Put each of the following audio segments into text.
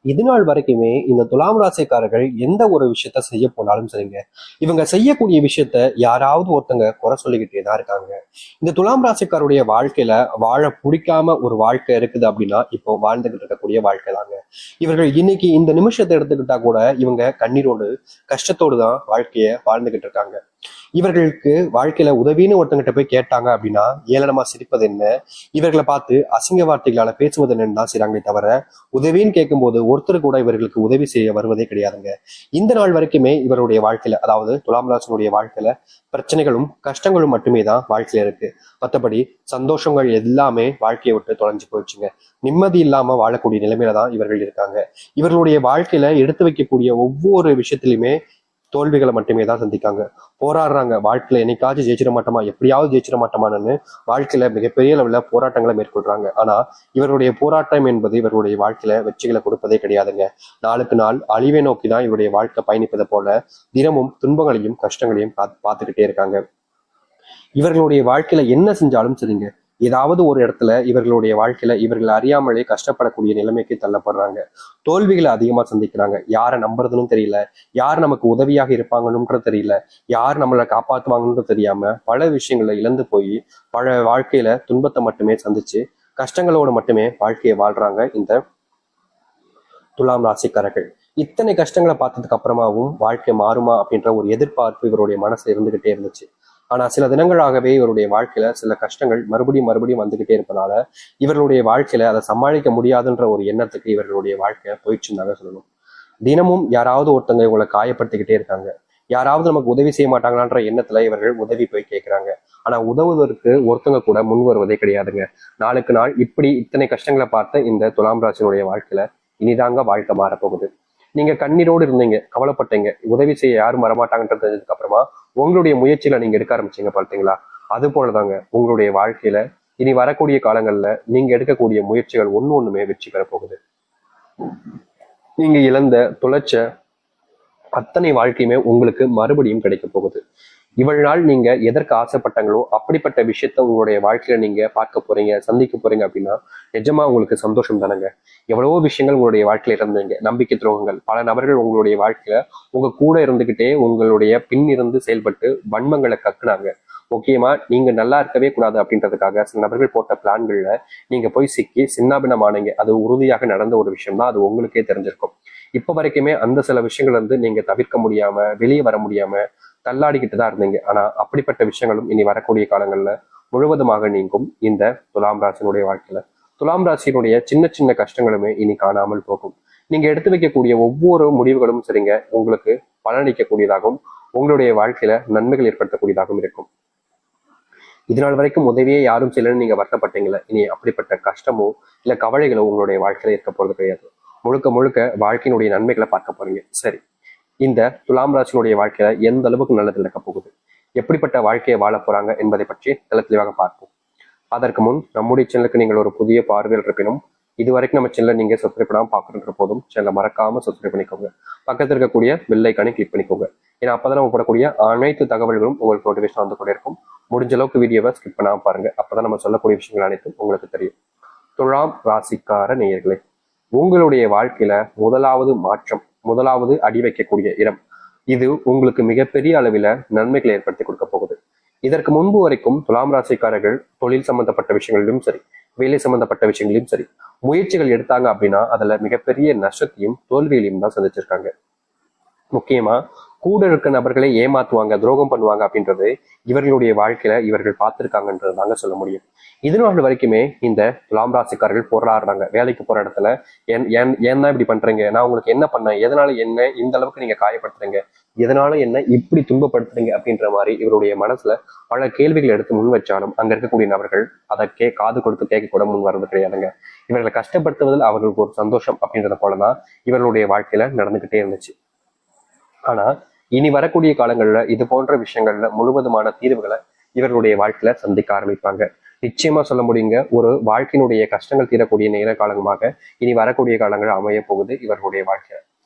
இது நாள் வரைக்குமே இந்த துலாம் ராசிக்காரர்கள் எந்த ஒரு விஷயத்த செய்ய போனாலும் சரிங்க, இவங்க செய்யக்கூடிய விஷயத்த யாராவது ஒருத்தங்க குறை சொல்லிக்கிட்டே தான் இருக்காங்க. இந்த துலாம் ராசிக்காருடைய வாழ்க்கையில வாழ பிடிக்காம ஒரு வாழ்க்கை இருக்குது அப்படின்னா இப்போ வாழ்ந்துகிட்டு இருக்கக்கூடிய வாழ்க்கை தாங்க. இவர்கள் இன்னைக்கு இந்த நிமிஷத்தை எடுத்துக்கிட்டா கூட இவங்க கண்ணீரோடு கஷ்டத்தோடு தான் வாழ்க்கைய வாழ்ந்துகிட்டு இருக்காங்க. இவர்களுக்கு வாழ்க்கையில உதவின்னு ஒருத்தங்கிட்ட போய் கேட்டாங்க அப்படின்னா ஏளனமா சிரிப்பது என்ன, இவர்களை பார்த்து அசிங்க வார்த்தைகளால பேசுவது என்னன்னு தான் செய்றாங்களே தவிர, உதவின்னு கேட்கும்போது ஒருத்தர் கூட இவர்களுக்கு உதவி செய்ய வருவதே கிடையாதுங்க. இந்த நாள் வரைக்குமே இவருடைய வாழ்க்கையில, அதாவது துலாம் ராசினுடைய வாழ்க்கையில பிரச்சனைகளும் கஷ்டங்களும் மட்டுமே தான் வாழ்க்கையில இருக்கு. மற்றபடி சந்தோஷங்கள் எல்லாமே வாழ்க்கையை விட்டு தொலைஞ்சு போயிடுச்சுங்க. நிம்மதி இல்லாம வாழக்கூடிய நிலைமையில தான் இவர்கள் இருக்காங்க. இவர்களுடைய வாழ்க்கையில எடுத்து வைக்கக்கூடிய ஒவ்வொரு விஷயத்திலுமே தோல்விகளை மட்டுமே தான் சந்திக்காங்க. போராடுறாங்க, வாழ்க்கையில என்னைக்காச்சும் ஜெயிச்சிட மாட்டோமா, எப்படியாவது ஜெயிச்சிட மாட்டோமான்னு வாழ்க்கையில மிகப்பெரிய அளவுல போராட்டங்களை மேற்கொள்றாங்க. ஆனா இவருடைய போராட்டம் என்பது இவருடைய வாழ்க்கையில வெற்றிகளை கொடுப்பதே கிடையாதுங்க. நாளுக்கு நாள் அழிவை நோக்கி தான் இவருடைய வாழ்க்கை பயணிப்பதை போல தினமும் துன்பங்களையும் கஷ்டங்களையும் பார்த்துக்கிட்டே இருக்காங்க. இவர்களுடைய வாழ்க்கையில என்ன செஞ்சாலும் சரிங்க, ஏதாவது ஒரு இடத்துல இவர்களுடைய வாழ்க்கையில இவர்கள் அறியாமலே கஷ்டப்படக்கூடிய நிலைமைக்கு தள்ளப்படுறாங்க. தோல்விகளை அதிகமா சந்திக்கிறாங்க. யாரை நம்புறதுன்னு தெரியல, யார் நமக்கு உதவியாக இருப்பாங்கன்னு தெரியல, யார் நம்மளை காப்பாத்துவாங்கன்னு தெரியாம பல விஷயங்களை இழந்து போய் பல வாழ்க்கையில துன்பத்தை மட்டுமே சந்திச்சு கஷ்டங்களோடு மட்டுமே வாழ்க்கையை வாழ்றாங்க இந்த துலாம் ராசிக்காரர்கள். இத்தனை கஷ்டங்களை பார்த்ததுக்கு அப்புறமாவும் வாழ்க்கை மாறுமா அப்படின்ற ஒரு எதிர்பார்ப்பு இவருடைய மனசுல இருந்துகிட்டே இருந்துச்சு. ஆனா சில தினங்களாகவே இவருடைய வாழ்க்கையில சில கஷ்டங்கள் மறுபடியும் மறுபடியும் வந்துகிட்டே இருப்பதால இவர்களுடைய வாழ்க்கையில அதை சமாளிக்க முடியாதுன்ற ஒரு எண்ணத்துக்கு இவர்களுடைய வாழ்க்கை போயிடுச்சுன்னு சொல்லணும். தினமும் யாராவது ஒருத்தங்க இவங்களை காயப்படுத்திக்கிட்டே இருக்காங்க. யாராவது நமக்கு உதவி செய்ய மாட்டாங்களான்ற எண்ணத்துல இவர்கள் உதவி போய் கேட்கிறாங்க. ஆனா உதவுவதற்கு ஒருத்தங்க கூட முன் வருவதே கிடையாதுங்க. நாளுக்கு நாள் இப்படி இத்தனை கஷ்டங்களை பார்த்த இந்த துலாம் ராசினுடைய வாழ்க்கையில இனிதாங்க வாழ்க்கை மாறப்போகுது. நீங்க கண்ணீரோடு இருந்தீங்க, கவலைப்பட்டீங்க, உதவி செய்ய யாரும் வரமாட்டாங்கன்றது தெரிஞ்சதுக்கு அப்புறமா உங்களுடைய முயற்சிகளை நீங்க எடுக்க ஆரம்பிச்சீங்க பார்த்தீங்களா? அது போலதாங்க உங்களுடைய வாழ்க்கையில இனி வரக்கூடிய காலங்கள்ல நீங்க எடுக்கக்கூடிய முயற்சிகள் ஒண்ணுமே வெற்றி பெற போகுது. நீங்க இழந்த தொலைச்ச அத்தனை வாழ்க்கையுமே உங்களுக்கு மறுபடியும் கிடைக்க போகுது. இவ்வளவு நாள் நீங்க எதற்கு ஆசைப்பட்டாங்களோ அப்படிப்பட்ட விஷயத்த உங்களுடைய வாழ்க்கையில நீங்க பார்க்க போறீங்க, சந்திக்க போறீங்க அப்படின்னா நிஜமா உங்களுக்கு சந்தோஷம் தானங்க. எவ்வளவோ விஷயங்கள் உங்களுடைய வாழ்க்கையில இருந்தீங்க, நம்பிக்கை துரோகங்கள், பல நபர்கள் உங்களுடைய வாழ்க்கையில உங்க கூட இருந்துகிட்டே உங்களுடைய பின் இருந்து செயல்பட்டு வன்மங்களை கக்குனாங்க. முக்கியமா நீங்க நல்லா இருக்கவே கூடாது அப்படின்றதுக்காக சில நபர்கள் போட்ட பிளான்கள்ல நீங்க போய் சிக்கி சின்னாபின்னமானீங்க. அது உறுதியாக நடந்த ஒரு விஷயம் தான், அது உங்களுக்கே தெரிஞ்சிருக்கும். இப்ப வரைக்குமே அந்த சில விஷயங்கள் வந்து நீங்க தவிர்க்க முடியாம வெளியே வர முடியாம தள்ளாடிக்கிட்டு தான் இருந்தீங்க. ஆனா அப்படிப்பட்ட விஷயங்களும் இனி வரக்கூடிய காலங்கள்ல முழுவதுமாக நீங்கும் இந்த துலாம் ராசியினுடைய வாழ்க்கையில. துலாம் ராசியினுடைய சின்ன சின்ன கஷ்டங்களுமே இனி காணாமல் போகும். நீங்க எடுத்து வைக்கக்கூடிய ஒவ்வொரு முடிவுகளும் சரிங்க உங்களுக்கு பலனளிக்கக்கூடியதாகவும் உங்களுடைய வாழ்க்கையில நன்மைகள் ஏற்படுத்தக்கூடியதாகவும் இருக்கும். இதனால் வரைக்கும் உதவியே யாரும் செய்யலன்னு நீங்க வருத்தப்பட்டீங்களா? இனி அப்படிப்பட்ட கஷ்டமோ இல்ல கவலைகளோ உங்களுடைய வாழ்க்கையில இருக்க போறது கிடையாது. முழுக்க முழுக்க வாழ்க்கையினுடைய நன்மைகளை பார்க்க போறீங்க. சரி, இந்த துலாம் ராசியினுடைய வாழ்க்கையில எந்த அளவுக்கு நல்லது நடக்க போகுது, எப்படிப்பட்ட வாழ்க்கையை வாழ போறாங்க என்பதை பற்றி தெளிவாக பார்ப்போம். அதற்கு முன் நம்முடைய சேனலுக்கு நீங்கள் ஒரு புதிய பார்வையில் இருப்பினும் இதுவரைக்கும் நம்ம சேனலை நீங்க சப்ஸ்கிரைப் பண்ணாம பார்க்கணுன்ற போதும் சேனலை மறக்காம சப்ஸ்கிரைப் பண்ணிக்கோங்க. பக்கத்தில் இருக்கக்கூடிய பெல் ஐக்கானை கிளிக் பண்ணிக்கோங்க. ஏன்னா அப்பதான் நம்ம போடக்கூடிய அனைத்து தகவல்களும் உங்களுக்கு நோட்டிஃபிகேஷன் வந்து கொண்டே இருக்கும். முடிஞ்ச அளவுக்கு வீடியோவை ஸ்கிப் பண்ணாம பாருங்க. அப்பதான் நம்ம சொல்லக்கூடிய விஷயங்கள் அனைத்தும் உங்களுக்கு தெரியும். துலாம் ராசிக்கார நேயர்களே, உங்களுடைய வாழ்க்கையில முதலாவது மாற்றம், முதலாவது அடி வைக்கக்கூடிய இடம், இது உங்களுக்கு மிகப்பெரிய அளவில நன்மைகளை ஏற்படுத்தி கொடுக்க போகுது. இதற்கு முன்பு வரைக்கும் துலாம் ராசிக்காரர்கள் தொழில் சம்பந்தப்பட்ட விஷயங்களிலும் சரி, வேலை சம்பந்தப்பட்ட விஷயங்களிலும் சரி, முயற்சிகள் எடுத்தாங்க அப்படின்னா அதுல மிகப்பெரிய நஷ்டத்தையும் தோல்வியிலையும் தான் சந்திச்சிருக்காங்க. முக்கியமா கூட இருக்க நபர்களை ஏமாத்துவாங்க, துரோகம் பண்ணுவாங்க அப்படின்றது இவர்களுடைய வாழ்க்கையில இவர்கள் பார்த்திருக்காங்கன்றது தாங்க சொல்ல முடியும். இதனால வரைக்குமே இந்த துலாம் ராசிக்காரர்கள் போராடுறாங்க. வேலைக்கு போற இடத்துல ஏன் தான் இப்படி பண்றீங்க, நான் உங்களுக்கு என்ன பண்ணேன், எதனால என்ன இந்த அளவுக்கு நீங்க காயப்படுத்துறீங்க, எதனால என்ன இப்படி துன்பப்படுத்துறீங்க அப்படின்ற மாதிரி இவருடைய மனசுல பல கேள்விகள் எடுத்து முன் வச்சாலும் அங்க இருக்கக்கூடிய நபர்கள் அதை காது கொடுத்து கேட்க கூட முன் வர்றது கிடையாதுங்க. இவர்களை கஷ்டப்படுத்துவதில் அவர்களுக்கு ஒரு சந்தோஷம் அப்படின்றத போலதான் இவர்களுடைய வாழ்க்கையில நடந்துகிட்டே இருந்துச்சு. ஆனா இனி வரக்கூடிய காலங்கள்ல இது போன்ற விஷயங்கள்ல முழுவதுமான தீர்வுகளை இவர்களுடைய வாழ்க்கையில சந்திக்க ஆரம்பிப்பாங்க. நிச்சயமா சொல்ல முடியுங்க, ஒரு வாழ்க்கையினுடைய கஷ்டங்கள் தீரக்கூடிய நேர காலமாக இனி வரக்கூடிய காலங்கள் அமைய போகுது இவர்களுடைய வாழ்க்கையில.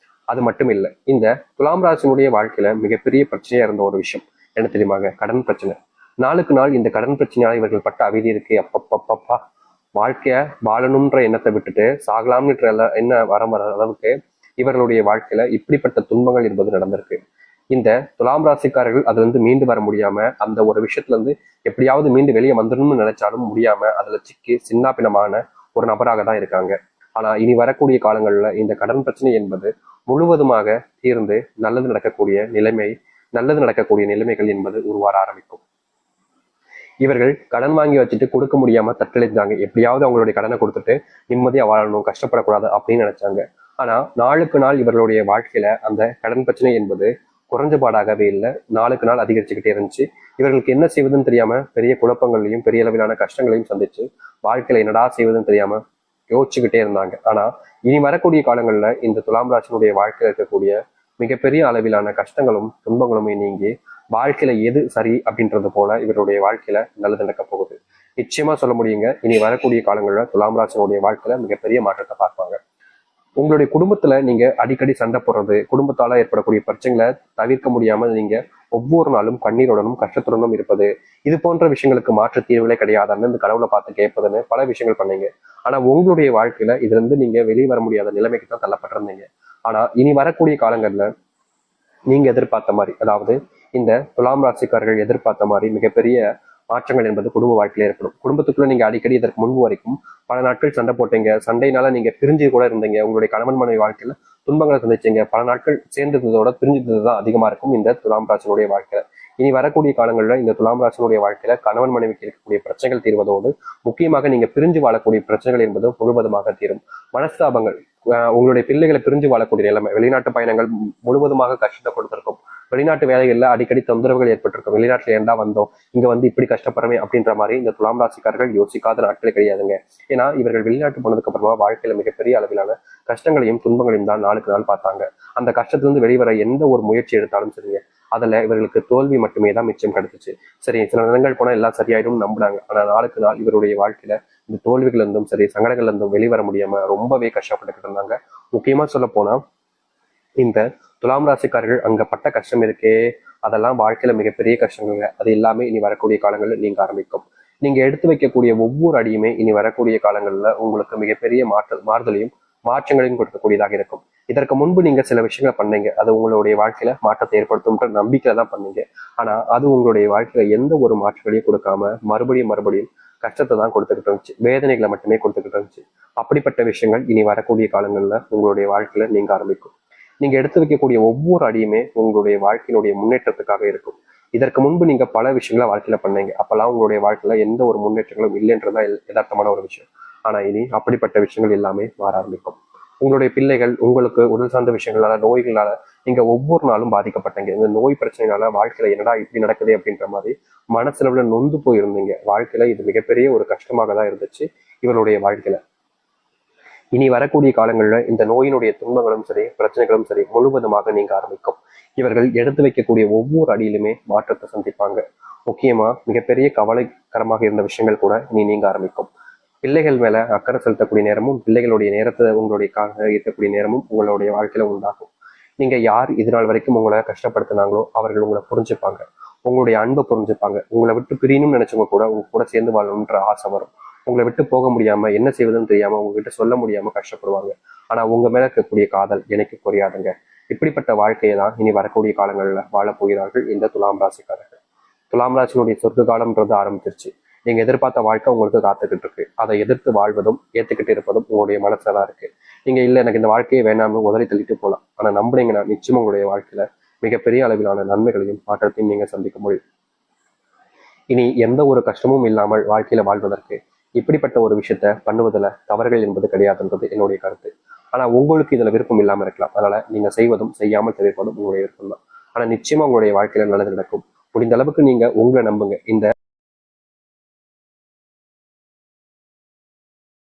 அது மட்டும் இல்லை, இந்த துலாம் ராசினுடைய வாழ்க்கையில மிகப்பெரிய பிரச்சனையா இருந்த ஒரு விஷயம் என்ன தெரியுமாங்க? கடன் பிரச்சனை. நாளுக்கு நாள் இந்த கடன் பிரச்சனையால இவர்கள் பட்ட அவதி இருக்கு அப்பப்பப்பா வாழ்க்கைய வாழணும்ன்ற எண்ணத்தை விட்டுட்டு சாகலாம்ன்ற என்ன வர அளவுக்கு இவர்களுடைய வாழ்க்கையில இப்படிப்பட்ட துன்பங்கள் என்பது நடந்திருக்கு. இந்த துலாம் ராசிக்காரர்கள் அதுல இருந்து மீண்டு வர முடியாம, அந்த ஒரு விஷயத்துல இருந்து எப்படியாவது மீண்டு வெளியே வந்துடணும்னு நினைச்சாலும் முடியாம அதுல சிக்கி சின்னாபின்னமான ஒரு நபராக தான் இருக்காங்க. ஆனா இனி வரக்கூடிய காலங்கள்ல இந்த கடன் பிரச்சனை என்பது முழுவதுமாக தீர்ந்து நல்லது நடக்கக்கூடிய நிலைமைகள் என்பது உருவார ஆரம்பிக்கும். இவர்கள் கடன் வாங்கி வச்சுட்டு கொடுக்க முடியாம தத்தளித்தாங்க. எப்படியாவது அவங்களுடைய கடனை கொடுத்துட்டு நிம்மதியா வாழணும், கஷ்டப்படக்கூடாது அப்படின்னு நினைச்சாங்க. ஆனா நாளுக்கு நாள் இவர்களுடைய வாழ்க்கையில அந்த கடன் பிரச்சனை என்பது குறைஞ்சபாடாகவே இல்லை, நாளுக்கு நாள் அதிகரிச்சுக்கிட்டே இருந்துச்சு. இவர்களுக்கு என்ன செய்வதுன்னு தெரியாம பெரிய குழப்பங்களையும் பெரிய அளவிலான கஷ்டங்களையும் சந்திச்சு வாழ்க்கையில என்னடா செய்வதுன்னு தெரியாம யோசிச்சுக்கிட்டே இருந்தாங்க. ஆனா இனி வரக்கூடிய காலங்கள்ல இந்த துலாம் ராசினுடைய வாழ்க்கையில இருக்கக்கூடிய மிகப்பெரிய அளவிலான கஷ்டங்களும் துன்பங்களுமே நீங்கி வாழ்க்கையில எது சரி அப்படின்றது போல இவருடைய வாழ்க்கையில நல்லது நடக்க போகுது. நிச்சயமா சொல்ல முடியுங்க, இனி வரக்கூடிய காலங்கள்ல துலாம் ராசினுடைய வாழ்க்கையில மிகப்பெரிய மாற்றத்தை பார்ப்பாங்க. உங்களுடைய குடும்பத்துல நீங்க அடிக்கடி சண்டை போடுறது, குடும்பத்தால ஏற்படக்கூடிய பிரச்சனைகளை தவிர்க்க முடியாம நீங்க ஒவ்வொரு நாளும் கண்ணீருடனும் கஷ்டத்துடனும் இருப்பது, இது போன்ற விஷயங்களுக்கு மாற்று தீர்வுகளே கிடையாது, இந்த கடவுளை பார்த்து கேட்பதுன்னு பல விஷயங்கள் பண்ணீங்க. ஆனா உங்களுடைய வாழ்க்கையில இதுல இருந்து நீங்க வெளியே வர முடியாத நிலைமைக்கு தான் தள்ளப்பட்டிருந்தீங்க. ஆனா இனி வரக்கூடிய காலங்கள்ல நீங்க எதிர்பார்த்த மாதிரி, அதாவது இந்த துலாம் ராசிக்காரர்கள் எதிர்பார்த்த மாதிரி மிகப்பெரிய மாற்றங்கள் என்பது குடும்ப வாழ்க்கையில ஏற்படும். குடும்பத்துக்குள்ள நீங்க அடிக்கடி இதற்கு முன்பு வரைக்கும் பல நாட்கள் சண்டை போட்டீங்க, சண்டையினால நீங்க பிரிஞ்சு கூட இருந்தீங்க, உங்களுடைய கணவன் மனைவி வாழ்க்கையில துன்பங்களை சந்திச்சீங்க, பல நாட்கள் சேர்ந்ததோட பிரிஞ்சது தான் அதிகமா இருக்கும் இந்த துலாம் ராசினுடைய வாழ்க்கையில. இனி வரக்கூடிய காலங்களில் இந்த துலாம் ராசினுடைய வாழ்க்கையில கணவன் மனைவிக்கு இருக்கக்கூடிய பிரச்சனைகள் தீர்வதோடு முக்கியமாக நீங்க பிரிஞ்சு வாழக்கூடிய பிரச்சனைகள் என்பது முழுவதுமாக தீரும். மனஸ்தாபங்கள், உங்களுடைய பிள்ளைகளை பிரிஞ்சு வாழக்கூடிய நிலைமை, வெளிநாட்டு பயணங்கள் முழுவதுமாக கஷ்டத்தை கொடுத்திருக்கும், வெளிநாட்டு வேலைகள்ல அடிக்கடி தொந்தரவுகள் ஏற்பட்டிருக்கும், வெளிநாட்டுல ஏண்டா வந்தோம், இங்க வந்து இப்படி கஷ்டப்படுறமே அப்படின்ற மாதிரி இந்த துலாம் ராசிக்காரர்கள் யோசிக்காத நாட்களே கிடையாதுங்க. ஏன்னா இவர்கள் வெளிநாட்டு போனதுக்கு அப்புறமா வாழ்க்கையில மிகப்பெரிய அளவிலான கஷ்டங்களையும் துன்பங்களையும் தான் நாளுக்கு நாள் பார்த்தாங்க. அந்த கஷ்டத்திலிருந்து வெளிவர எந்த ஒரு முயற்சி எடுத்தாலும் சரிங்க, அதுல இவர்களுக்கு தோல்வி மட்டுமே தான் மிச்சம் கிடைச்சிச்சு. சரி, சில நேரங்கள் போனா எல்லாம் சரியாயிடும் நம்பினாங்க. ஆனா நாளுக்கு நாள் இவருடைய வாழ்க்கையில இந்த தோல்விகள் இருந்தும் சரி, சங்கடங்கள் இருந்தும் வெளிவர முடியாம ரொம்பவே கஷ்டப்பட்டுக்கிட்டு இருந்தாங்க. முக்கியமா சொல்ல போனா இந்த துலாம் ராசிக்காரர்கள் அங்க பட்ட கஷ்டம் இருக்கே, அதெல்லாம் வாழ்க்கையில மிகப்பெரிய கஷ்டங்கள். அது எல்லாமே இனி வரக்கூடிய காலங்களில் நீங்க ஆரம்பிக்கும். நீங்க எடுத்து வைக்கக்கூடிய ஒவ்வொரு அடியுமே இனி வரக்கூடிய காலங்கள்ல உங்களுக்கு மிகப்பெரிய மாறுதலையும் மாற்றங்களையும் கொடுக்கக்கூடியதாக இருக்கும். இதற்கு முன்பு நீங்க சில விஷயங்களை பண்ணீங்க, அது உங்களுடைய வாழ்க்கையில மாற்றத்தை ஏற்படுத்தும்ன்ற நம்பிக்கையில தான் பண்ணீங்க. ஆனா அது உங்களுடைய வாழ்க்கையில எந்த ஒரு மாற்றங்களையும் கொடுக்காம மறுபடியும் கஷ்டத்தை தான் கொடுத்துக்கிட்டு இருந்துச்சு, வேதனைகளை மட்டுமே கொடுத்துக்கிட்டு இருந்துச்சு. அப்படிப்பட்ட விஷயங்கள் இனி வரக்கூடிய காலங்கள்ல உங்களுடைய வாழ்க்கையில நீங்க ஆரம்பிக்கும். நீங்க எடுத்து வைக்கக்கூடிய ஒவ்வொரு அடியுமே உங்களுடைய வாழ்க்கையினுடைய முன்னேற்றத்துக்காக இருக்கும். இதற்கு முன்பு நீங்க பல விஷயங்களை வாழ்க்கையில பண்ணீங்க, அப்பெல்லாம் உங்களுடைய வாழ்க்கையில எந்த ஒரு முன்னேற்றங்களும் இல்லைன்றதான் யதார்த்தமான ஒரு விஷயம். ஆனா இனி அப்படிப்பட்ட விஷயங்கள் எல்லாமே மாற ஆரம்பிக்கும். உங்களுடைய பிள்ளைகள் உங்களுக்கு உடல் சார்ந்த விஷயங்களால, நோய்களால நீங்க ஒவ்வொரு நாளும் பாதிக்கப்பட்டீங்க. இந்த நோய் பிரச்சனைனால வாழ்க்கையில என்னடா இப்படி நடக்குது அப்படின்ற மாதிரி மனசுல நொந்து போயிருந்தீங்க. வாழ்க்கையில இது மிகப்பெரிய ஒரு கஷ்டமாக தான் இருந்துச்சு இவருடைய வாழ்க்கையில. இனி வரக்கூடிய காலங்களில் இந்த நோயினுடைய துன்பங்களும் சரி, பிரச்சனைகளும் சரி முழுவதுமாக நீங்க ஆரம்பிக்கும். இவர்கள் எடுத்து வைக்கக்கூடிய ஒவ்வொரு அடியிலுமே மாற்றத்தை சந்திப்பாங்க. முக்கியமா மிகப்பெரிய கவலைக்கரமாக இருந்த விஷயங்கள் கூட இனி நீங்க ஆரம்பிக்கும். பிள்ளைகள் மேல அக்கறை செலுத்தக்கூடிய நேரமும், பிள்ளைகளுடைய நேரத்தை உங்களுடைய இருக்கக்கூடிய நேரமும் உங்களுடைய வாழ்க்கையில உண்டாகும். நீங்க யார் இதனால் வரைக்கும் உங்களை கஷ்டப்படுத்தினாங்களோ அவர்கள் உங்களை புரிஞ்சுப்பாங்க, உங்களுடைய அன்பை புரிஞ்சுப்பாங்க. உங்களை விட்டு பிரியணும்னு நினைச்சவங்க கூட உங்க கூட சேர்ந்து வாழணும்ன்ற ஆசை வரும். உங்களை விட்டு போக முடியாம என்ன செய்வதுன்னு தெரியாம உங்ககிட்ட சொல்ல முடியாம கஷ்டப்படுவாங்க. ஆனா உங்க மேல இருக்கக்கூடிய காதல் எனக்கு புரியாதுங்க. இப்படிப்பட்ட வாழ்க்கையை தான் இனி வரக்கூடிய காலங்கள்ல வாழப் போகிறார்கள் இந்த துலாம் ராசிக்காரர்கள். துலாம் ராசியினுடைய சொர்க்க காலம்ன்றது ஆரம்பிச்சிருச்சு. நீங்க எதிர்பார்த்த வாழ்க்கை உங்களுக்கு காத்துக்கிட்டு இருக்கு. அதை எதிர்த்து வாழ்வதும் ஏத்துக்கிட்டு இருப்பதும் உங்களுடைய மனசுலதான் இருக்கு. நீங்க இல்ல எனக்கு இந்த வாழ்க்கையை வேணாம்னு உதறி தள்ளிட்டு போகலாம். ஆனா நம்புறீங்கன்னா நிச்சயம் உங்களுடைய வாழ்க்கையில மிகப்பெரிய அளவிலான நன்மைகளையும் மாற்றத்தையும் நீங்க சந்திக்க முடியும். இனி எந்த ஒரு கஷ்டமும் இல்லாமல் வாழ்க்கையில வாழ்வதற்கு இப்படிப்பட்ட ஒரு விஷயத்த பண்ணுவதில் தவறுகள் என்பது கிடையாதுன்றது என்னுடைய கருத்து. ஆனா உங்களுக்கு இதுல விருப்பம் இல்லாம இருக்கலாம். அதனால நீங்க செய்வதும் செய்யாமல் தவிர்ப்பதும் உங்களுடைய விருப்பம் தான். ஆனா நிச்சயமா உங்களுடைய வாழ்க்கையில நல்லது நடக்கும். முடிந்த அளவுக்கு நீங்க உங்களை நம்புங்க. இந்த